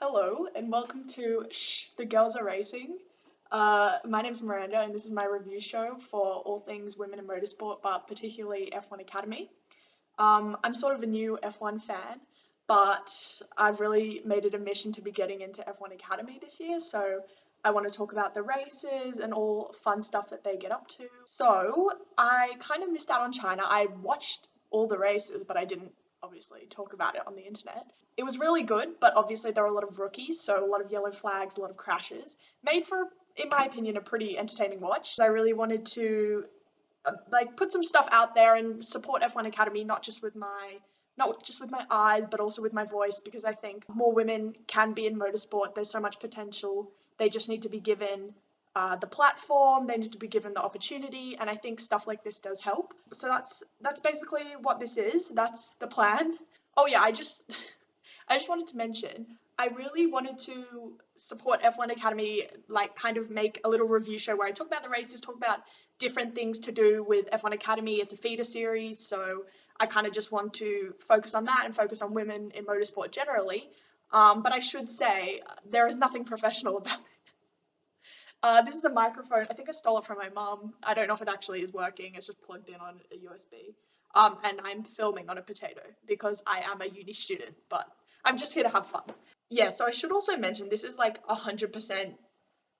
Hello and welcome to Shh, the Girls Are Racing. My name's Miranda and this is my review show for all things women in motorsport, but particularly F1 Academy. I'm sort of a new F1 fan, but I've really made it a mission to be getting into F1 Academy this year, so I want to talk about the races and all fun stuff that they get up to. So I kind of missed out on China. I watched all the races, but I didn't obviously talk about it on the internet. It was really good, but obviously there were a lot of rookies, so a lot of yellow flags, a lot of crashes. Made for, in my opinion, a pretty entertaining watch. I really wanted to put some stuff out there and support F1 Academy, not just with my eyes, but also with my voice, because I think more women can be in motorsport. There's so much potential. They just need to be given the platform. They need to be given the opportunity, and I think stuff like this does help. So that's basically what this is. That's the plan. Oh yeah, I just wanted to mention, I really wanted to support F1 Academy, like kind of make a little review show where I talk about the races, talk about different things to do with F1 Academy. It's a feeder series, so I kind of just want to focus on that and focus on women in motorsport generally. But I should say, there is nothing professional about it. This is a microphone. I think I stole it from my mum. I don't know if it actually is working. It's just plugged in on a USB. And I'm filming on a potato because I am a uni student, but I'm just here to have fun. Yeah, so I should also mention this is like 100%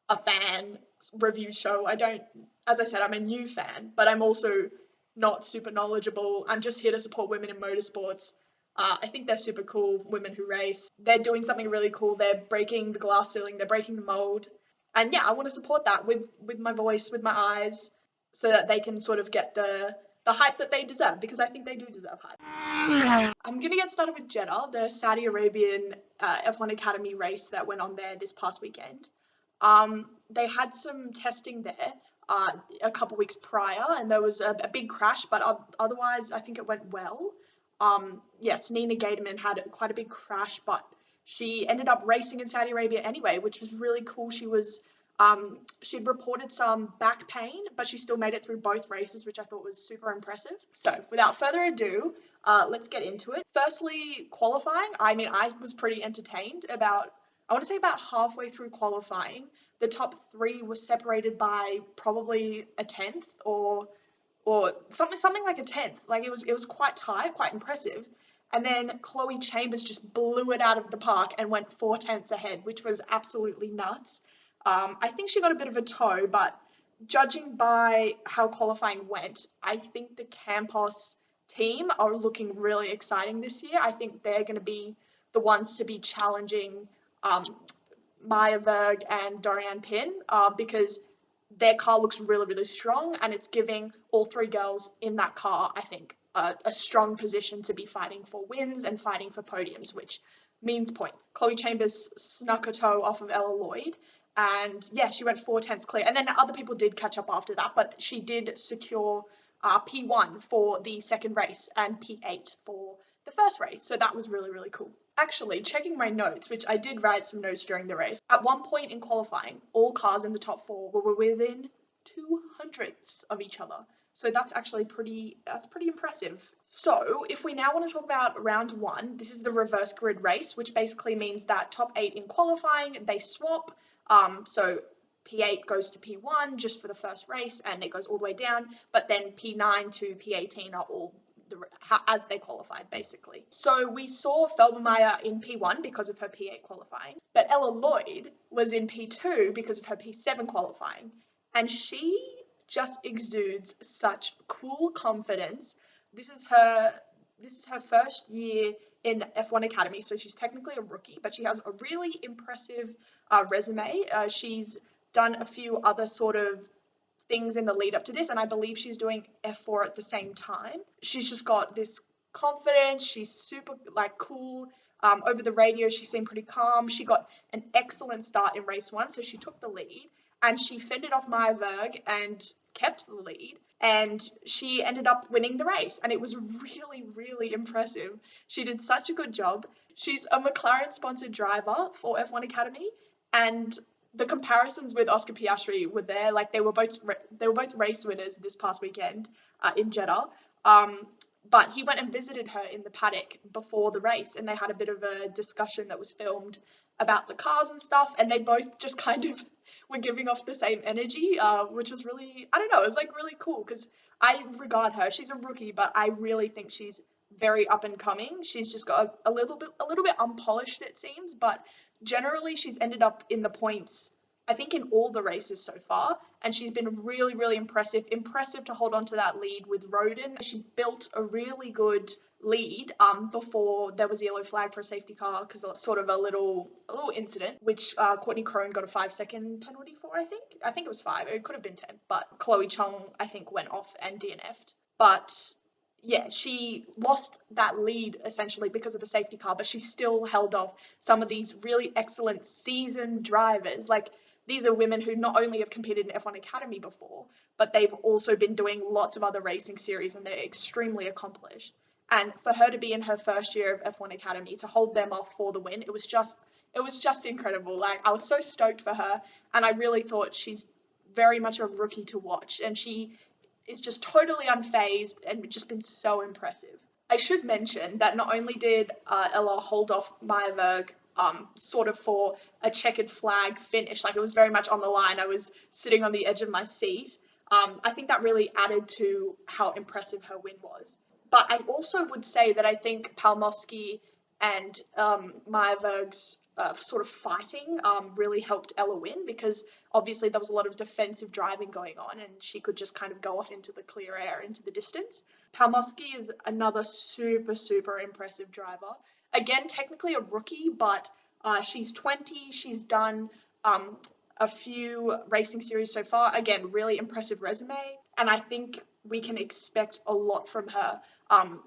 a fan review show. As I said, I'm a new fan, but I'm also not super knowledgeable. I'm just here to support women in motorsports. I think they're super cool, women who race. They're doing something really cool. They're breaking the glass ceiling. They're breaking the mold. And yeah, I want to support that with my voice, with my eyes, so that they can sort of get the hype that they deserve, because I think they do deserve hype. I'm gonna get started with Jeddah, the Saudi Arabian F1 Academy race that went on there this past weekend. They had some testing there a couple weeks prior, and there was a big crash, but otherwise I think it went well. Yes, Nina Gateman had quite a big crash, but she ended up racing in Saudi Arabia anyway, which was really cool. She'd reported some back pain, but she still made it through both races, which I thought was super impressive. So without further ado, let's get into it. Firstly, qualifying. I mean, I was pretty entertained I want to say about halfway through qualifying. The top three was separated by probably a tenth or something like a tenth. Like it was quite tight, quite impressive. And then Chloe Chambers just blew it out of the park and went 4/10 ahead, which was absolutely nuts. I think she got a bit of a tow, but judging by how qualifying went, I think the Campos team are looking really exciting this year. I think they're going to be the ones to be challenging Maya Berg and Dorian Pin because their car looks really, really strong, and it's giving all three girls in that car, I think, a strong position to be fighting for wins and fighting for podiums, which means points. Chloe Chambers snuck a toe off of Ella Lloyd, and yeah, she went 4/10 clear. And then other people did catch up after that, but she did secure P1 for the second race and P8 for the first race, so that was really, really cool. Actually, checking my notes, which I did write some notes during the race, at one point in qualifying, all cars in the top four were within 200ths of each other. So that's actually pretty impressive. So if we now want to talk about round one, this is the reverse grid race, which basically means that top eight in qualifying, they swap. So P8 goes to P1 just for the first race, and it goes all the way down, but then P9 to P18 are all as they qualified, basically. So we saw Felbermeyer in P1 because of her P8 qualifying, but Ella Lloyd was in P2 because of her P7 qualifying, and she just exudes such cool confidence. This is her first year in F1 Academy, so she's technically a rookie, but she has a really impressive resume. She's done a few other sort of things in the lead up to this, and I believe she's doing F4 at the same time. She's just got this confidence. She's super cool. Over the radio, she seemed pretty calm. She got an excellent start in race one, so she took the lead, and she fended off Maya Berg and kept the lead, and she ended up winning the race, and it was really, really impressive. She did such a good job. She's a McLaren sponsored driver for F1 Academy, and the comparisons with Oscar Piastri were there. Like they were both race winners this past weekend in Jeddah. But he went and visited her in the paddock before the race, and they had a bit of a discussion that was filmed. about the cars and stuff, and they both just kind of were giving off the same energy, which was really, I don't know, it was like really cool because I regard her. She's a rookie, but I really think she's very up and coming. She's just got a little bit unpolished, it seems, but generally she's ended up in the points, I think, in all the races so far, and she's been really, really impressive. Impressive to hold on to that lead with Roden. She built a really good lead before there was a yellow flag for a safety car because of sort of a little incident, which Courtney Crone got a 5-second penalty for. I think it was 5. It could have been 10, but Chloe Chung I think went off and DNF'd. But yeah, she lost that lead essentially because of the safety car, but she still held off some of these really excellent seasoned drivers. Like, these are women who not only have competed in F1 Academy before, but they've also been doing lots of other racing series, and they're extremely accomplished. And for her to be in her first year of F1 Academy, to hold them off for the win, it was just incredible. Like, I was so stoked for her, and I really thought she's very much a rookie to watch, and she is just totally unfazed and just been so impressive. I should mention that not only did Ella hold off Meyerberg sort of for a checkered flag finish, like it was very much on the line. I was sitting on the edge of my seat. I think that really added to how impressive her win was. But I also would say that I think Palmowski and Meyerberg's sort of fighting really helped Ella win, because obviously there was a lot of defensive driving going on and she could just kind of go off into the clear air, into the distance. Palmowski is another super, super impressive driver. Again, technically a rookie, but she's 20. She's done a few racing series so far. Again, really impressive resume. And I think we can expect a lot from her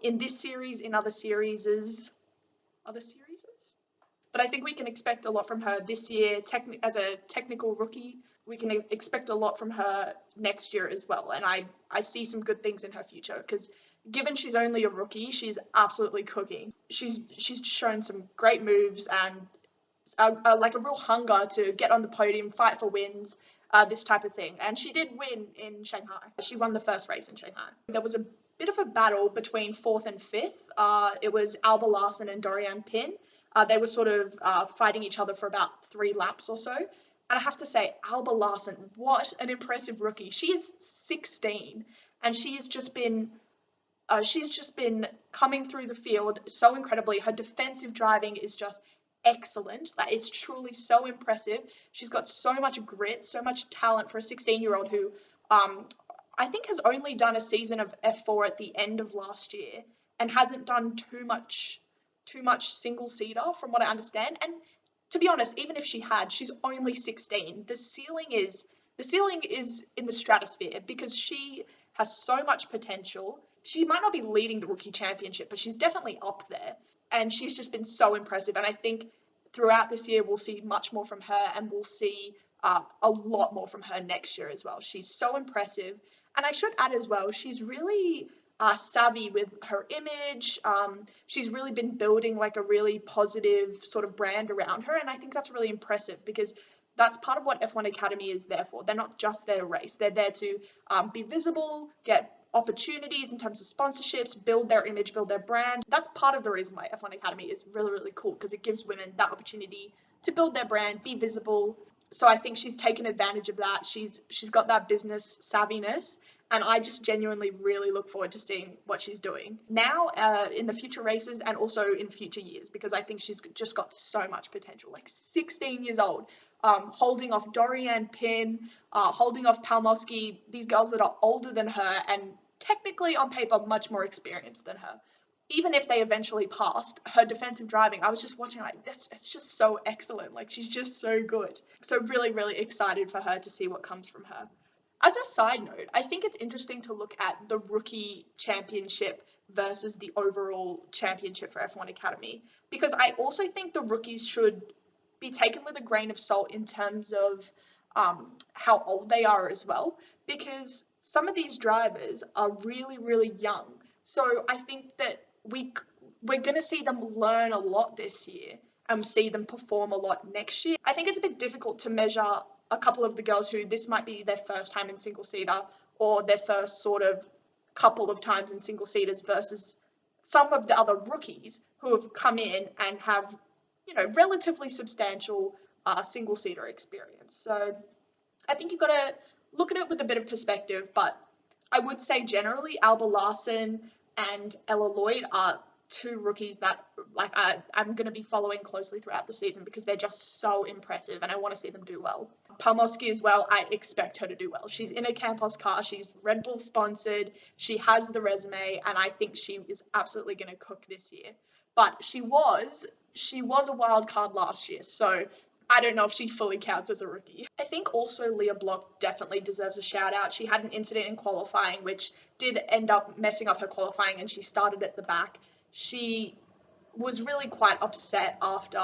in this series, in other series. But I think we can expect a lot from her this year as a technical rookie. We can expect a lot from her next year as well. And I see some good things in her future because given she's only a rookie, she's absolutely cooking. She's shown some great moves and like a real hunger to get on the podium, fight for wins, this type of thing. And she did win in Shanghai. She won the first race in Shanghai. There was a bit of a battle between 4th and 5th. It was Alba Larson and Dorianne Pin. They were sort of fighting each other for about 3 laps or so. And I have to say, Alba Larson, what an impressive rookie. She is 16, and she's just been coming through the field so incredibly. Her defensive driving is just excellent. That is truly so impressive. She's got so much grit, so much talent for a 16-year-old who I think has only done a season of F4 at the end of last year and hasn't done too much single seater from what I understand. And to be honest, even if she had, she's only 16. The ceiling is in the stratosphere because she has so much potential. She might not be leading the rookie championship, but she's definitely up there. And she's just been so impressive. And I think throughout this year, we'll see much more from her, and we'll see a lot more from her next year as well. She's so impressive. And I should add as well, she's really savvy with her image. She's really been building like a really positive sort of brand around her. And I think that's really impressive because that's part of what F1 Academy is there for. They're not just there to race. They're there to be visible, get opportunities in terms of sponsorships, build their image, build their brand. That's part of the reason why F1 Academy is really, really cool, because it gives women that opportunity to build their brand, be visible. So I think she's taken advantage of that. She's got that business savviness, and I just genuinely really look forward to seeing what she's doing now in the future races and also in future years, because I think she's just got so much potential. Like 16 years old, holding off Dorianne Pin, holding off Palmowski, these girls that are older than her and technically on paper much more experienced than her. Even if they eventually passed, her defensive driving, I was just watching like this, it's just so excellent. Like, she's just so good. So really, really excited for her to see what comes from her. As a side note, I think it's interesting to look at the rookie championship versus the overall championship for F1 Academy, because I also think the rookies should be taken with a grain of salt in terms of how old they are as well, because some of these drivers are really, really young. So I think that we're going to see them learn a lot this year and see them perform a lot next year. I think it's a bit difficult to measure a couple of the girls who this might be their first time in single seater or their first sort of couple of times in single seaters versus some of the other rookies who have come in and have relatively substantial single-seater experience. So I think you've got to look at it with a bit of perspective, but I would say generally Alba Larson and Ella Lloyd are two rookies that I'm going to be following closely throughout the season because they're just so impressive and I want to see them do well. Palmoski as well, I expect her to do well. She's in a Campos car, she's Red Bull sponsored, she has the resume, and I think she is absolutely going to cook this year. But she was a wild card last year, so I don't know if she fully counts as a rookie. I think also Leah Block definitely deserves a shout out. She had an incident in qualifying which did end up messing up her qualifying and she started at the back. She was really quite upset after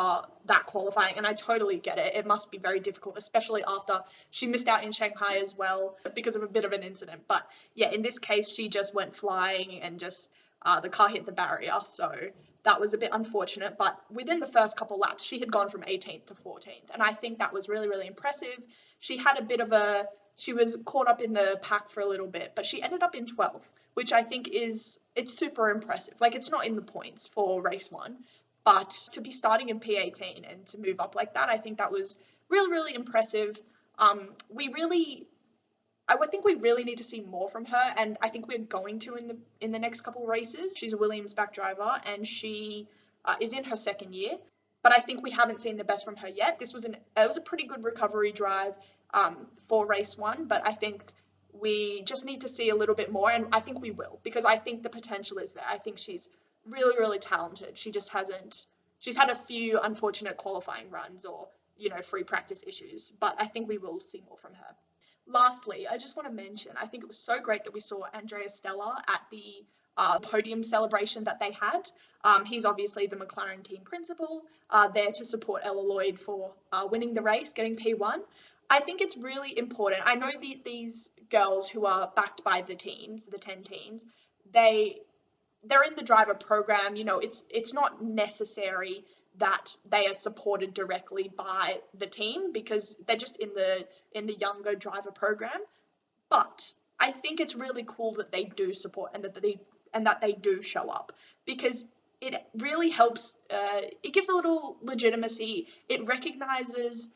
that qualifying, and I totally get it. It must be very difficult, especially after she missed out in Shanghai as well because of a bit of an incident. But yeah, in this case, she just went flying and just the car hit the barrier, so that was a bit unfortunate. But within the first couple laps, she had gone from 18th to 14th, and I think that was really, really impressive. She was caught up in the pack for a little bit, but she ended up in 12th, which I think it's super impressive. Like, it's not in the points for race one, but to be starting in P18 and to move up like that, I think that was really, really impressive. I would think we really need to see more from her, and I think we're going to in the next couple races. She's a Williams back driver, and she is in her second year, but I think we haven't seen the best from her yet. It was a pretty good recovery drive for race one, but I think we just need to see a little bit more, and I think we will, because I think the potential is there. I think she's really, really talented. She just hasn't. She's had a few unfortunate qualifying runs or free practice issues, but I think we will see more from her. Lastly, I just want to mention, I think it was so great that we saw Andrea Stella at the podium celebration that they had. He's obviously the McLaren team principal, there to support Ella Lloyd for winning the race, getting P1. I think it's really important. I know these girls who are backed by the teams, the 10 teams, they're in the driver program. It's not necessary that they are supported directly by the team because they're just in the younger driver program. But I think it's really cool that they do support and that they do show up, because it really helps. It gives a little legitimacy. It recognizes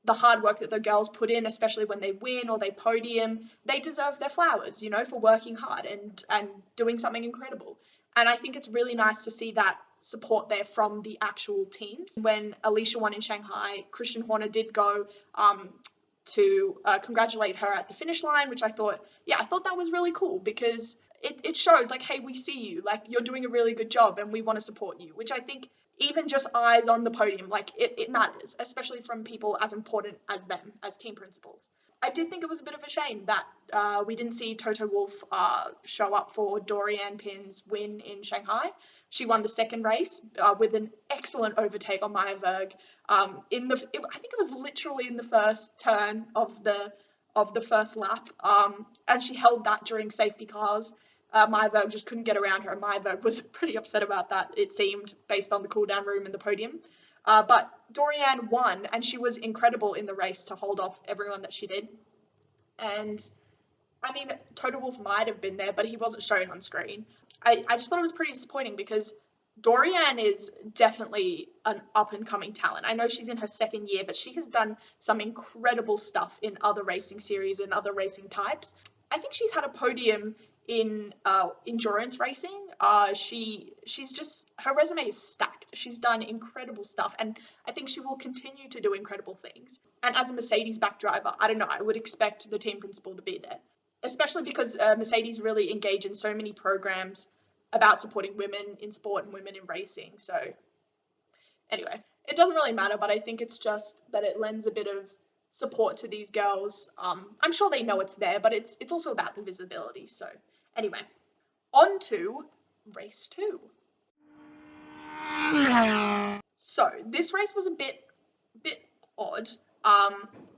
the hard work that the girls put in, especially when they win or they podium. They deserve their flowers, for working hard and doing something incredible. And I think it's really nice to see that support there from the actual teams. When Alicia won in Shanghai, Christian Horner did go to congratulate her at the finish line, which I thought that was really cool, because it shows like, hey, we see you, like, you're doing a really good job and we want to support you, which I think even just eyes on the podium, like, it matters, especially from people as important as them, as team principals. I did think it was a bit of a shame that we didn't see Toto Wolff show up for Dorianne Pin's win in Shanghai. She won the second race with an excellent overtake on Maya Berg. I think it was literally in the first turn of the first lap, and she held that during safety cars. Maya Berg just couldn't get around her, and Maya Berg was pretty upset about that, it seemed, based on the cool-down room and the podium. But Dorianne won, and she was incredible in the race to hold off everyone that she did. And, I mean, Toto Wolff might have been there, but he wasn't shown on screen. I just thought it was pretty disappointing because Dorianne is definitely an up-and-coming talent. I know she's in her second year, but she has done some incredible stuff in other racing series and other racing types. I think she's had a podium in endurance racing. She's just, her resume is stacked. She's done incredible stuff, and I think she will continue to do incredible things. And as a Mercedes back driver, I don't know, I would expect the team principal to be there, especially because Mercedes really engage in so many programs about supporting women in sport and women in racing. So anyway, it doesn't really matter, but I think it's just that it lends a bit of support to these girls. I'm sure they know it's there, but it's also about the visibility. So anyway, on to race 2. So this race was a bit odd.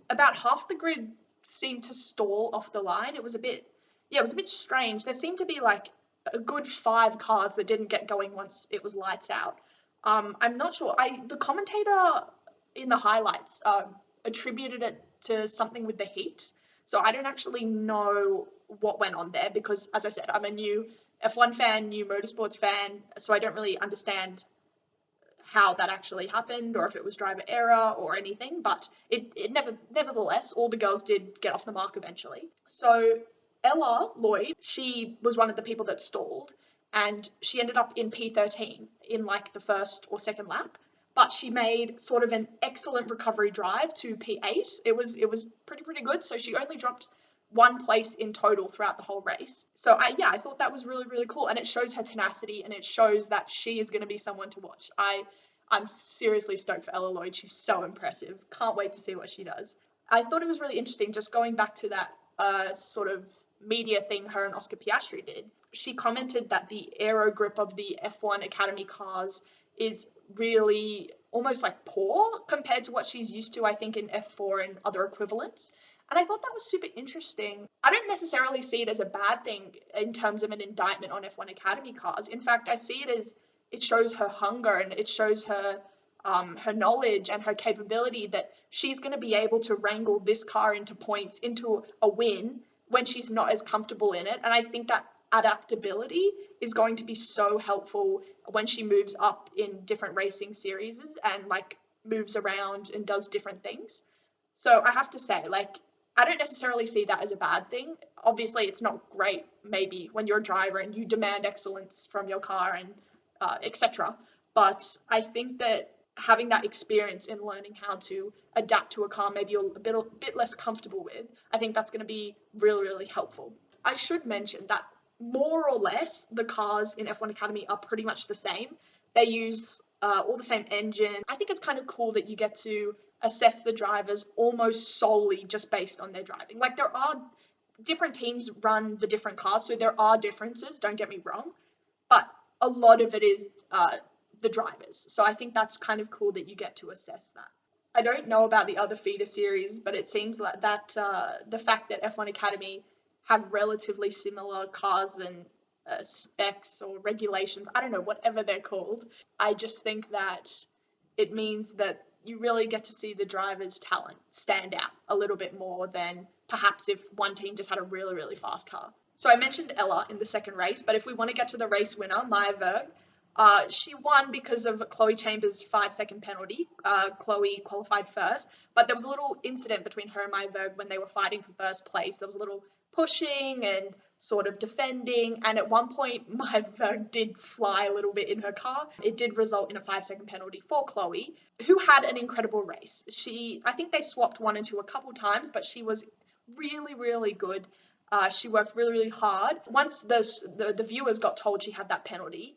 About half the grid seemed to stall off the line. It was a bit strange. There seemed to be like a good 5 cars that didn't get going once it was lights out. I'm not sure. The commentator in the highlights attributed it to something with the heat. So I don't actually know what went on there because, as I said, I'm a new F1 fan, new motorsports fan, so I don't really understand how that actually happened or if it was driver error or anything, but nevertheless, all the girls did get off the mark eventually. So Ella Lloyd, she was one of the people that stalled, and she ended up in P13 in like the first or second lap. But she made sort of an excellent recovery drive to P8. It was pretty good. So she only dropped one place in total throughout the whole race. So I thought that was really cool, and it shows her tenacity, and it shows that she is going to be someone to watch. I'm seriously stoked for Ella Lloyd. She's so impressive. Can't wait to see what she does. I thought it was really interesting, just going back to that sort of media thing her and Oscar Piastri did. She commented that the aero grip of the F1 Academy cars is really almost like poor compared to what she's used to, I think, in F4 and other equivalents. And I thought that was super interesting. I don't necessarily see it as a bad thing in terms of an indictment on F1 Academy cars. In fact, I see it as it shows her hunger, and it shows her her knowledge and her capability that she's going to be able to wrangle this car into points, into a win when she's not as comfortable in it. And I think that adaptability is going to be so helpful when she moves up in different racing series and like moves around and does different things. So I have to say, like, I don't necessarily see that as a bad thing. Obviously, it's not great maybe when you're a driver and you demand excellence from your car and etc. But I think that having that experience in learning how to adapt to a car maybe you're a bit less comfortable with, I think that's going to be really helpful. I should mention that more or less the cars in F1 Academy are pretty much the same. They use all the same engine. I think it's kind of cool that you get to assess the drivers almost solely just based on their driving. Like, there are different teams run the different cars, so there are differences, don't get me wrong, but a lot of it is the drivers. So I think that's kind of cool that you get to assess that. I don't know about the other feeder series, but it seems like that the fact that F1 Academy have relatively similar cars and specs or regulations, I don't know, whatever they're called, I just think that it means that you really get to see the driver's talent stand out a little bit more than perhaps if one team just had a really fast car. So I mentioned Ella in the second race, but if we want to get to the race winner, Maya Berg, she won because of Chloe Chambers' 5-second penalty. Chloe qualified first, but there was a little incident between her and Maya Berg when they were fighting for first place. There was a little pushing and sort of defending, and at one point Maya Berg did fly a little bit in her car. It did result in a 5-second penalty for Chloe, who had an incredible race. I think they swapped 1 and 2 a couple times, but she was really good. She worked really hard. Once the viewers got told she had that penalty,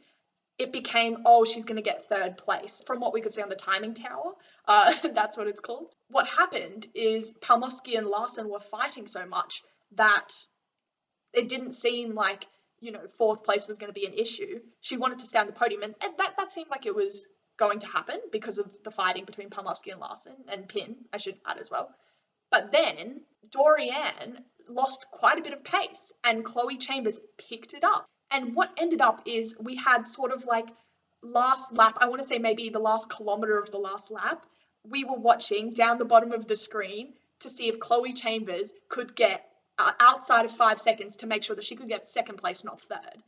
it became, oh, she's going to get third place. From what we could see on the timing tower, that's what it's called. What happened is Palmowski and Larson were fighting so much that it didn't seem like, fourth place was going to be an issue. She wanted to stay on the podium, and that seemed like it was going to happen because of the fighting between Palmowski and Larson, and Pin, I should add as well. But then Doriane lost quite a bit of pace, and Chloe Chambers picked it up. And what ended up is we had sort of like last lap, I want to say maybe the last kilometer of the last lap, we were watching down the bottom of the screen to see if Chloe Chambers could get outside of 5 seconds to make sure that she could get second place, not third.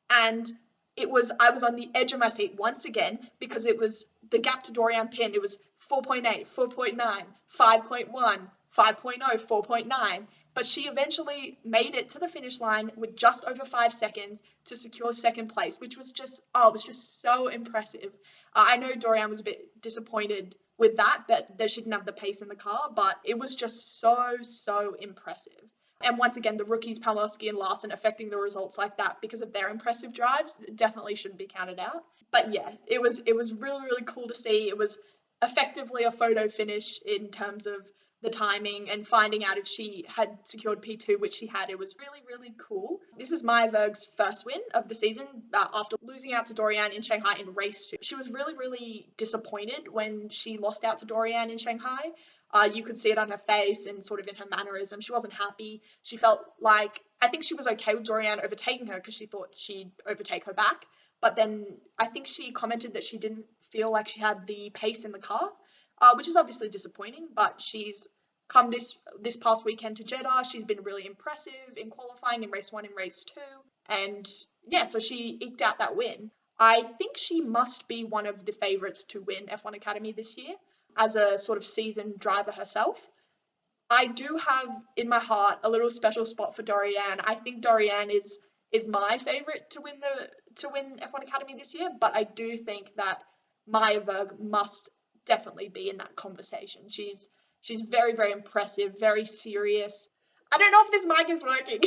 And I was on the edge of my seat once again because it was the gap to Doriane Pin. It was 4.8, 4.9, 5.1, 5.0, 4.9. But she eventually made it to the finish line with just over 5 seconds to secure second place, which was just, it was just so impressive. I know Doriane was a bit disappointed with that she didn't have the pace in the car, but it was just so impressive. And once again, the rookies, Palmowski and Larson, affecting the results like that because of their impressive drives definitely shouldn't be counted out. But yeah, it was really cool to see. It was effectively a photo finish in terms of the timing and finding out if she had secured P2, which she had. It was really cool. This is Maya Berg's first win of the season after losing out to Doriane in Shanghai in race 2. She was really disappointed when she lost out to Doriane in Shanghai. You could see it on her face and sort of in her mannerism. She wasn't happy. She felt like, I think she was okay with Doriane overtaking her because she thought she'd overtake her back. But then I think she commented that she didn't feel like she had the pace in the car, which is obviously disappointing, but she's come this past weekend to Jeddah. She's been really impressive in qualifying in race 1 and race 2. And yeah, so she eked out that win. I think she must be one of the favourites to win F1 Academy this year as a sort of seasoned driver herself. I do have in my heart a little special spot for Doriane. I think Doriane is my favorite to win F1 Academy this year, but I do think that Maya Berg must definitely be in that conversation. She's very very impressive, very serious. I don't know if this mic is working.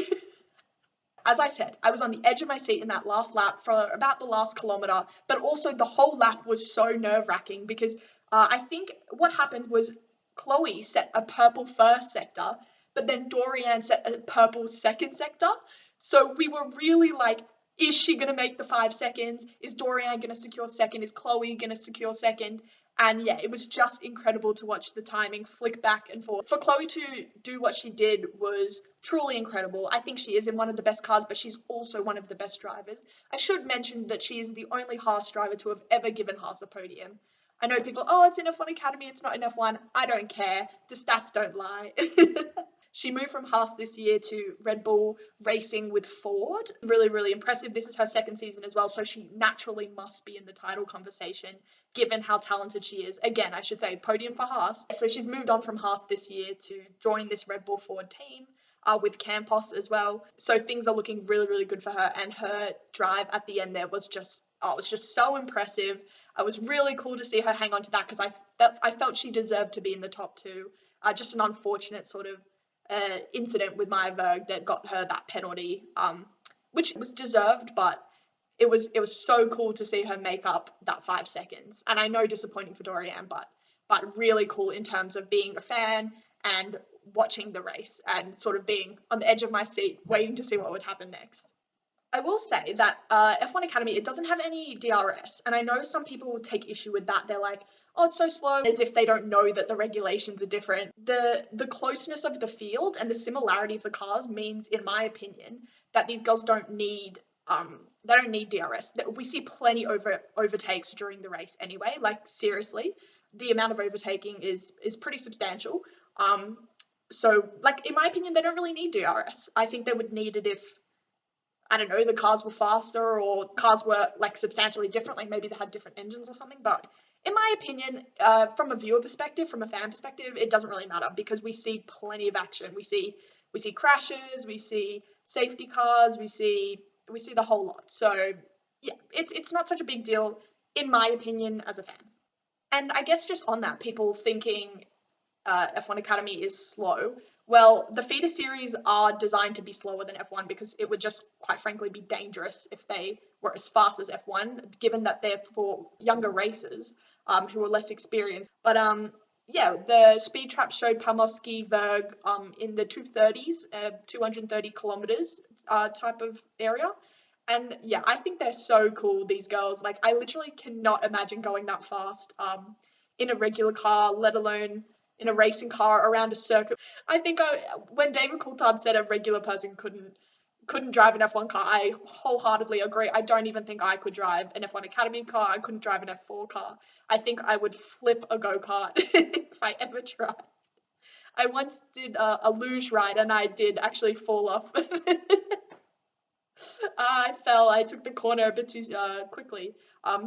As I said, I was on the edge of my seat in that last lap for about the last kilometer, but also the whole lap was so nerve-wracking because I think what happened was Chloe set a purple first sector, but then Doriane set a purple second sector. So we were really like, is she going to make the 5 seconds? Is Doriane going to secure second? Is Chloe going to secure second? And yeah, it was just incredible to watch the timing flick back and forth. For Chloe to do what she did was truly incredible. I think she is in one of the best cars, but she's also one of the best drivers. I should mention that she is the only Haas driver to have ever given Haas a podium. I know people, oh, it's in F1 Academy, it's not in F1. I don't care. The stats don't lie. She moved from Haas this year to Red Bull Racing with Ford. Really, really impressive. This is her second season as well, so she naturally must be in the title conversation, given how talented she is. Again, I should say podium for Haas. So she's moved on from Haas this year to join this Red Bull Ford team. With Campos as well. So things are looking really, really good for her. And her drive at the end there was just, oh, it was just so impressive. It was really cool to see her hang on to that because I felt she deserved to be in the top two. Just an unfortunate sort of incident with Maya Berg that got her that penalty, which was deserved, but it was so cool to see her make up that 5 seconds. And I know disappointing for Doriane, but really cool in terms of being a fan and watching the race and sort of being on the edge of my seat, waiting to see what would happen next. I will say that F1 Academy, it doesn't have any DRS, and I know some people will take issue with that. They're like, oh, it's so slow, as if they don't know that the regulations are different. The closeness of the field and the similarity of the cars means, in my opinion, that these girls don't need DRS. We see plenty overtakes during the race anyway. Like seriously, the amount of overtaking is pretty substantial. So like in my opinion, they don't really need DRS. I think they would need it if, I don't know, the cars were faster or cars were like substantially different, like maybe they had different engines or something. But in my opinion, from a viewer perspective, from a fan perspective, it doesn't really matter because we see plenty of action. We see crashes, we see safety cars, we see the whole lot. So yeah, it's not such a big deal in my opinion as a fan. And I guess just on that, people thinking F1 Academy is slow. Well, the feeder series are designed to be slower than F1 because it would just, quite frankly, be dangerous if they were as fast as F1, given that they're for younger racers who are less experienced. But yeah, the speed trap showed Pamoski Verg in the 230s, 230 kilometers type of area. And yeah, I think they're so cool, these girls. Like, I literally cannot imagine going that fast in a regular car, let alone in a racing car around a circuit. I think when David Coulthard said a regular person couldn't drive an F1 car, I wholeheartedly agree. I don't even think I could drive an F1 Academy car. I couldn't drive an F4 car. I think I would flip a go-kart if I ever tried. I once did a luge ride and I did actually fall off. I fell. I took the corner a bit too quickly.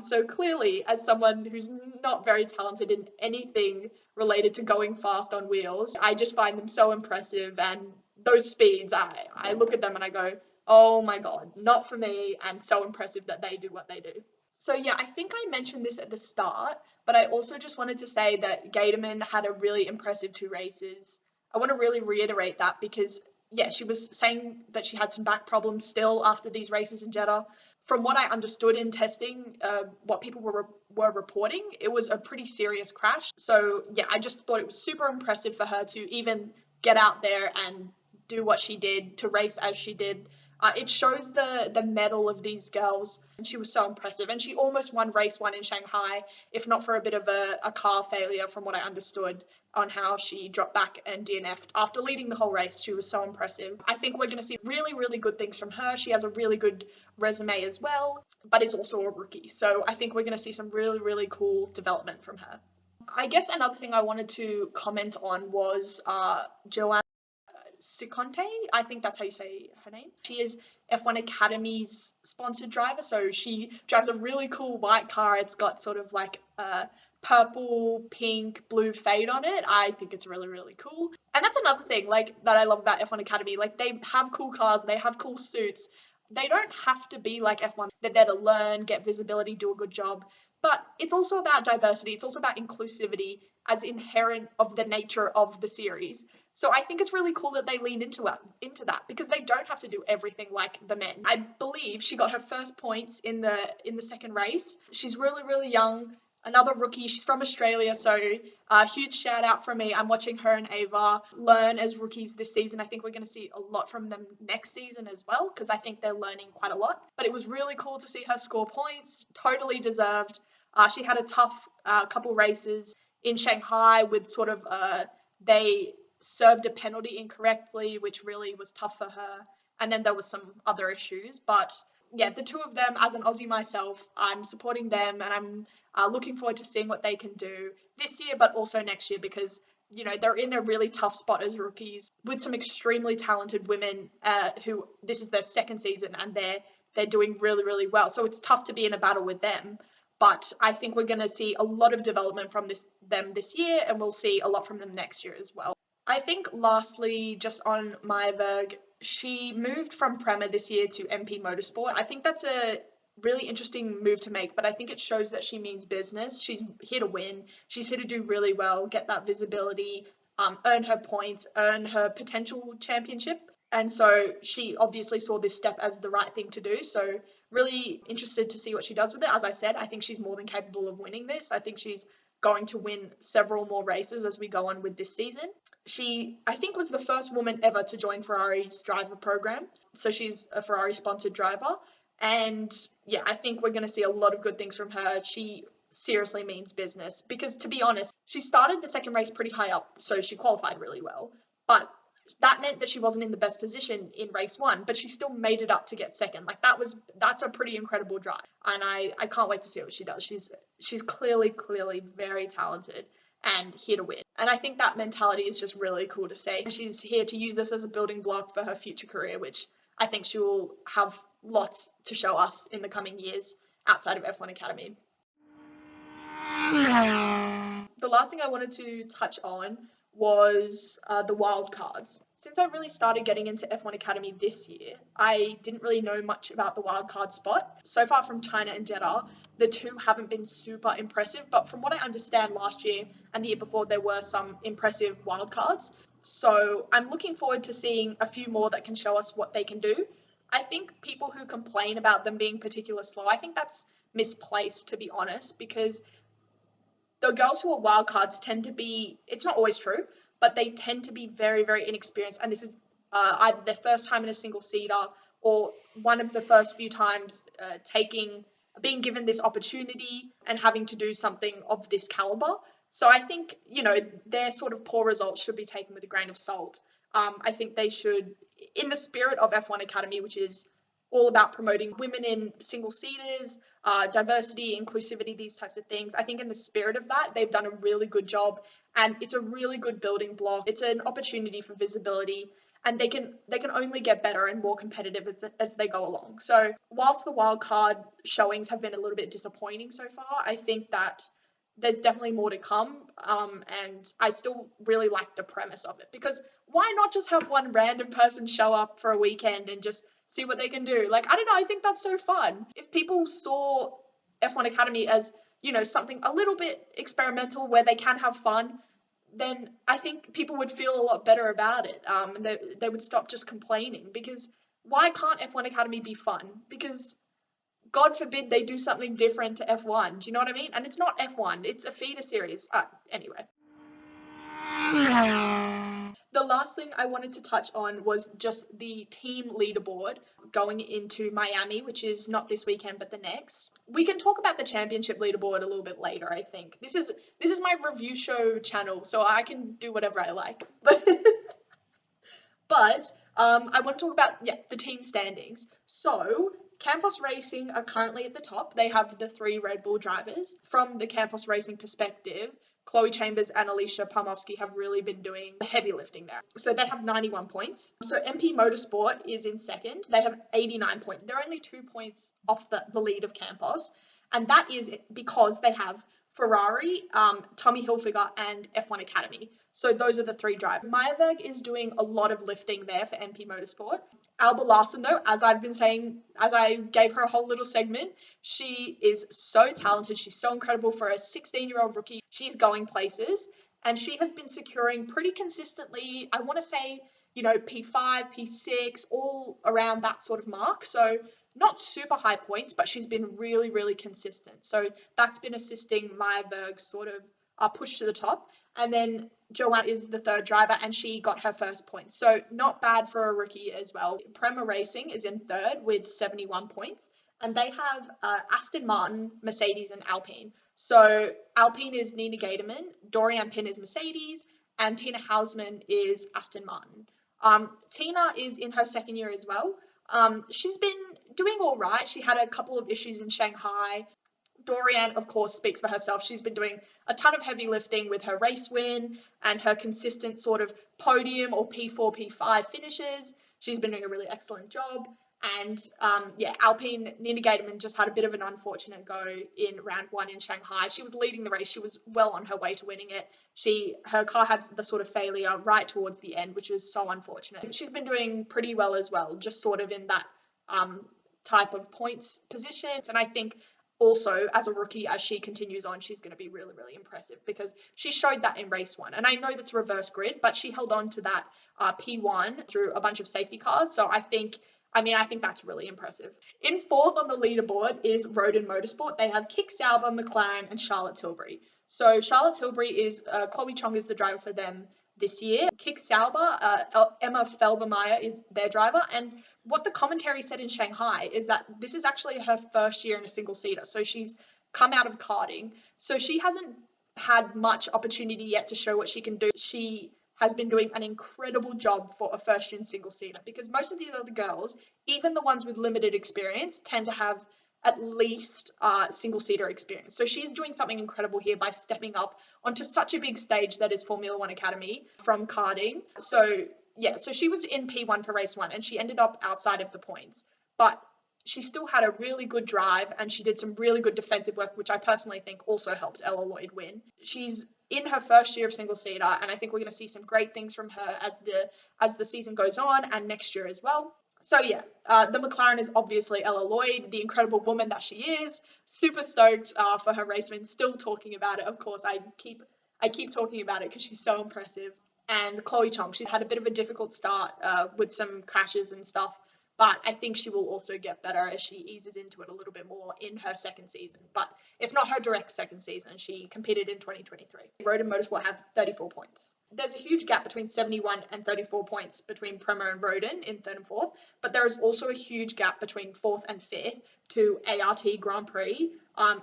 So clearly, as someone who's not very talented in anything related to going fast on wheels, I just find them so impressive. And those speeds, I look at them and I go, oh my God, not for me. And so impressive that they do what they do. So yeah, I think I mentioned this at the start, but I also just wanted to say that Gatorman had a really impressive 2 races. I want to really reiterate that because yeah, she was saying that she had some back problems still after these races in Jeddah. From what I understood in testing, what people were reporting, it was a pretty serious crash. So yeah, I just thought it was super impressive for her to even get out there and do what she did, to race as she did. It shows the mettle of these girls, and she was so impressive. And she almost won race one in Shanghai, if not for a bit of a car failure, from what I understood, on how she dropped back and DNF'd. After leading the whole race, she was so impressive. I think we're going to see really, really good things from her. She has a really good resume as well, but is also a rookie. So I think we're going to see some really, really cool development from her. I guess another thing I wanted to comment on was Joanne Ciconte, I think that's how you say her name. She is F1 Academy's sponsored driver, so she drives a really cool white car. It's got sort of like a purple, pink, blue fade on it. I think it's really, really cool. And that's another thing like that I love about F1 Academy. Like they have cool cars, they have cool suits. They don't have to be like F1. They're there to learn, get visibility, do a good job. But it's also about diversity. It's also about inclusivity as inherent of the nature of the series. So I think it's really cool that they leaned into that because they don't have to do everything like the men. I believe she got her first points in the second race. She's really, really young, another rookie. She's from Australia, so huge shout out from me. I'm watching her and Ava learn as rookies this season. I think we're going to see a lot from them next season as well because I think they're learning quite a lot. But it was really cool to see her score points, totally deserved. She had a tough couple races in Shanghai with sort of they served a penalty incorrectly, which really was tough for her. And then there was some other issues. But yeah, the two of them, as an Aussie myself, I'm supporting them and I'm looking forward to seeing what they can do this year, but also next year because, you know, they're in a really tough spot as rookies with some extremely talented women who this is their second season and they're doing really, really well. So it's tough to be in a battle with them. But I think we're going to see a lot of development from them this year, and we'll see a lot from them next year as well. I think lastly, just on Meyerberg, she moved from Prema this year to MP Motorsport. I think that's a really interesting move to make, but I think it shows that she means business. She's here to win. She's here to do really well, get that visibility, earn her points, earn her potential championship. And so she obviously saw this step as the right thing to do. So really interested to see what she does with it. As I said, I think she's more than capable of winning this. I think she's going to win several more races as we go on with this season. She, I think, was the first woman ever to join Ferrari's driver program. So she's a Ferrari sponsored driver. And yeah, I think we're going to see a lot of good things from her. She seriously means business because, to be honest, she started the second race pretty high up. So she qualified really well. But that meant that she wasn't in the best position in race one, but she still made it up to get second. Like that's a pretty incredible drive. And I can't wait to see what she does. She's clearly very talented and here to win. And I think that mentality is just really cool to see. She's here to use this as a building block for her future career, which I think she will have lots to show us in the coming years outside of F1 Academy. The last thing I wanted to touch on was the wild cards. Since I really started getting into F1 Academy this year, I didn't really know much about the wild card spot. So far from China and Jeddah, the two haven't been super impressive, but from what I understand last year and the year before, there were some impressive wild cards. So I'm looking forward to seeing a few more that can show us what they can do. I think people who complain about them being particularly slow, I think that's misplaced, to be honest, because the girls who are wild cards tend to be, it's not always true, but they tend to be very, very inexperienced. And this is either their first time in a single seater or one of the first few times being given this opportunity and having to do something of this caliber. So I think, you know, their sort of poor results should be taken with a grain of salt. I think they should, in the spirit of F1 Academy, which is all about promoting women in single seaters, diversity, inclusivity, these types of things. I think in the spirit of that, they've done a really good job, and it's a really good building block. It's an opportunity for visibility, and they can only get better and more competitive as they go along. So whilst the wildcard showings have been a little bit disappointing so far, I think that there's definitely more to come, and I still really like the premise of it, because why not just have one random person show up for a weekend and just see what they can do? Like, I don't know, I think that's so fun. If people saw F1 Academy as, you know, something a little bit experimental where they can have fun, then I think people would feel a lot better about it. And they would stop just complaining, because why can't F1 Academy be fun? Because God forbid they do something different to F1. Do you know what I mean? And it's not F1, it's a feeder series. Anyway. The last thing I wanted to touch on was just the team leaderboard going into Miami, which is not this weekend but the next. We can talk about the championship leaderboard a little bit later, I think. This is my review show channel, so I can do whatever I like. But I want to talk about the team standings. So Campos Racing are currently at the top. They have the 3 Red Bull drivers. From the Campos Racing perspective, Chloe Chambers and Alicia Palmovsky have really been doing the heavy lifting there. So they have 91 points. So MP Motorsport is in second. They have 89 points. They're only 2 points off the lead of Campos. And that is because they have Ferrari, Tommy Hilfiger, and F1 Academy. So those are the three drivers. Meyerberg is doing a lot of lifting there for MP Motorsport. Alba Larson, though, as I've been saying, as I gave her a whole little segment, she is so talented. She's so incredible for a 16-year-old rookie. She's going places, and she has been securing pretty consistently, I want to say, P5, P6, all around that sort of mark. So not super high points, but she's been really, really consistent. So that's been assisting Meyerberg sort of push to the top. And then Joanna is the third driver, and she got her first points. So not bad for a rookie as well. Prema Racing is in third with 71 points. And they have Aston Martin, Mercedes, and Alpine. So Alpine is Nina Gaterman, Dorian Pin is Mercedes, and Tina Hausman is Aston Martin. Tina is in her second year as well. She's been doing all right. She had a couple of issues in Shanghai. Dorian, of course, speaks for herself. She's been doing a ton of heavy lifting with her race win and her consistent sort of podium or P4, P5 finishes. She's been doing a really excellent job. And Alpine, Nina Gaterman just had a bit of an unfortunate go in round one in Shanghai. She was leading the race. She was well on her way to winning it. Her car had the sort of failure right towards the end, which was so unfortunate. She's been doing pretty well as well, just sort of in that type of points position. And I think also, as a rookie, as she continues on, she's going to be really, really impressive because she showed that in race one. And I know that's reverse grid, but she held on to that P1 through a bunch of safety cars. So I think that's really impressive. In fourth on the leaderboard is Rodin Motorsport. They have Kick Sauber, McLaren, and Charlotte Tilbury. So Charlotte Tilbury is, Chloe Chong is the driver for them this year. Kick Sauber, Emma Felbermeyer is their driver. And what the commentary said in Shanghai is that this is actually her first year in a single-seater. So she's come out of karting. So she hasn't had much opportunity yet to show what she can do. She has been doing an incredible job for a first-gen single-seater because most of these other girls, even the ones with limited experience, tend to have at least single-seater experience. So she's doing something incredible here by stepping up onto such a big stage that is Formula One Academy from karting. So she was in P1 for race one and she ended up outside of the points. But she still had a really good drive and she did some really good defensive work, which I personally think also helped Ella Lloyd win. She's in her first year of single-seater, and I think we're going to see some great things from her as the season goes on and next year as well. So the McLaren is obviously Ella Lloyd, the incredible woman that she is. Super stoked for her race win. Still talking about it, of course. I keep talking about it because she's so impressive. And Chloe Chong, she had a bit of a difficult start with some crashes and stuff, but I think she will also get better as she eases into it a little bit more in her second season. But it's not her direct second season. She competed in 2023. Rodin Motorsport have 34 points. There's a huge gap between 71 and 34 points between Prema and Rodin in third and fourth, but there is also a huge gap between fourth and fifth to ART Grand Prix.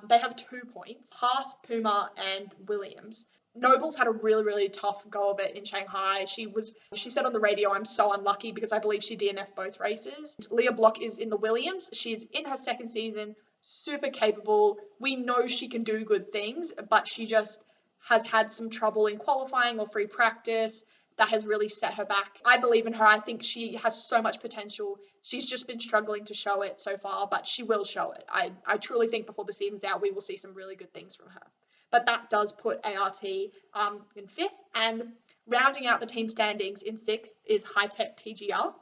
They have 2 points, Haas, Puma, and Williams. Nobles had a really, really tough go of it in Shanghai. She said on the radio, "I'm so unlucky," because I believe she DNF'd both races. Leah Block is in the Williams. She's in her second season, super capable. We know she can do good things, but she just has had some trouble in qualifying or free practice. That has really set her back. I believe in her. I think she has so much potential. She's just been struggling to show it so far, but she will show it. I truly think before the season's out, we will see some really good things from her. But that does put ART in fifth. And rounding out the team standings in sixth is High Tech TGR.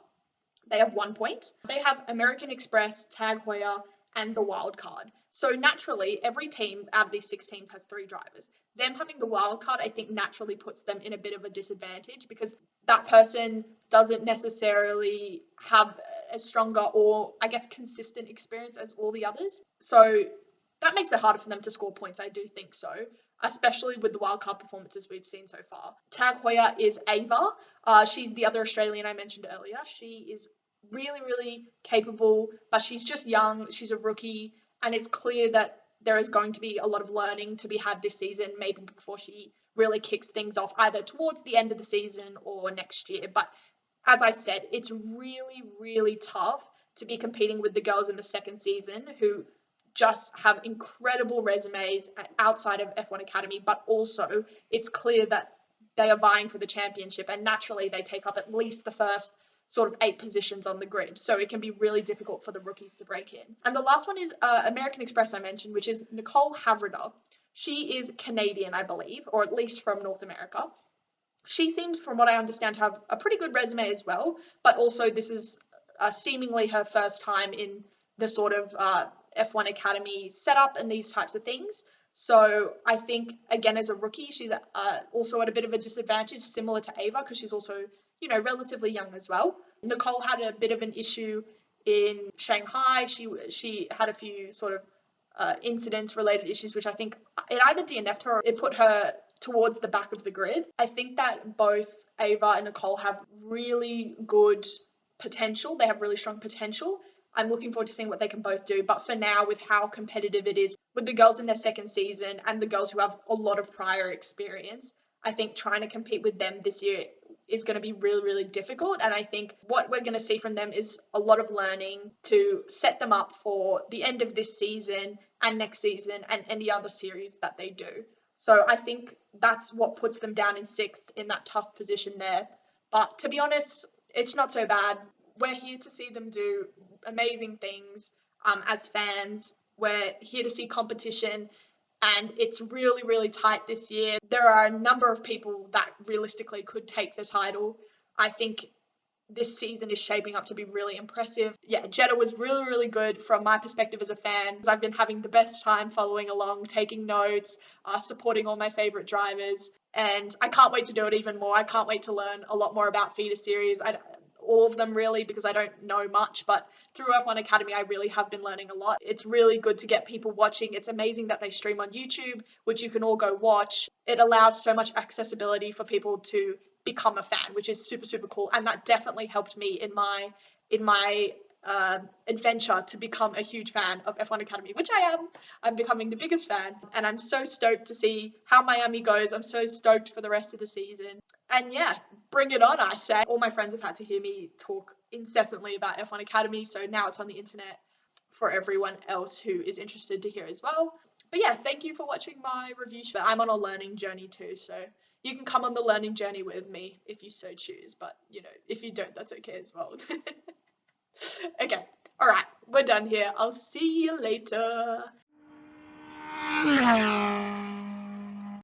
They have 1 point. They have American Express, Tag Heuer, and the wild card. So naturally, every team out of these 6 teams has 3 drivers. Them having the wild card, I think, naturally puts them in a bit of a disadvantage because that person doesn't necessarily have a stronger or, I guess, consistent experience as all the others. So that makes it harder for them to score points, I do think so, especially with the wildcard performances we've seen so far. Tag Heuer is Ava. She's the other Australian I mentioned earlier. She is really, really capable, but she's just young. She's a rookie, and it's clear that there is going to be a lot of learning to be had this season, maybe before she really kicks things off, either towards the end of the season or next year. But as I said, it's really, really tough to be competing with the girls in the second season who just have incredible resumes outside of F1 Academy, but also it's clear that they are vying for the championship, and naturally they take up at least the first sort of 8 positions on the grid. So it can be really difficult for the rookies to break in. And the last one is American Express, I mentioned, which is Nicole Havrida. She is Canadian, I believe, or at least from North America. She seems, from what I understand, to have a pretty good resume as well, but also this is seemingly her first time in the sort of F1 Academy setup and these types of things. So I think, again, as a rookie, she's also at a bit of a disadvantage, similar to Ava, because she's also, relatively young as well. Nicole had a bit of an issue in Shanghai. She had a few sort of incidents related issues, which I think it either DNF'd her or it put her towards the back of the grid. I think that both Ava and Nicole have really good potential. They have really strong potential. I'm looking forward to seeing what they can both do. But for now, with how competitive it is with the girls in their second season and the girls who have a lot of prior experience, I think trying to compete with them this year is going to be really, really difficult. And I think what we're going to see from them is a lot of learning to set them up for the end of this season and next season and any other series that they do. So I think that's what puts them down in 6th in that tough position there. But to be honest, it's not so bad. We're here to see them do amazing things as fans. We're here to see competition, and it's really, really tight this year. There are a number of people that realistically could take the title. I think this season is shaping up to be really impressive. Yeah, Jeddah was really, really good from my perspective as a fan. I've been having the best time following along, taking notes, supporting all my favorite drivers, and I can't wait to do it even more. I can't wait to learn a lot more about feeder series. All of them really, because I don't know much, but through F1 Academy I really have been learning a lot. It's really good to get people watching. It's amazing that they stream on YouTube, which you can all go watch. It allows so much accessibility for people to become a fan, which is super, super cool. And that definitely helped me in my adventure to become a huge fan of F1 Academy, which I am. I'm becoming the biggest fan, and I'm so stoked to see how Miami goes. I'm so stoked for the rest of the season. And yeah, bring it on, I say. All my friends have had to hear me talk incessantly about F1 Academy, so now it's on the internet for everyone else who is interested to hear as well. But yeah, thank you for watching my review show. I'm on a learning journey too, so you can come on the learning journey with me if you so choose, but if you don't, that's okay as well. Okay, alright, we're done here. I'll see you later.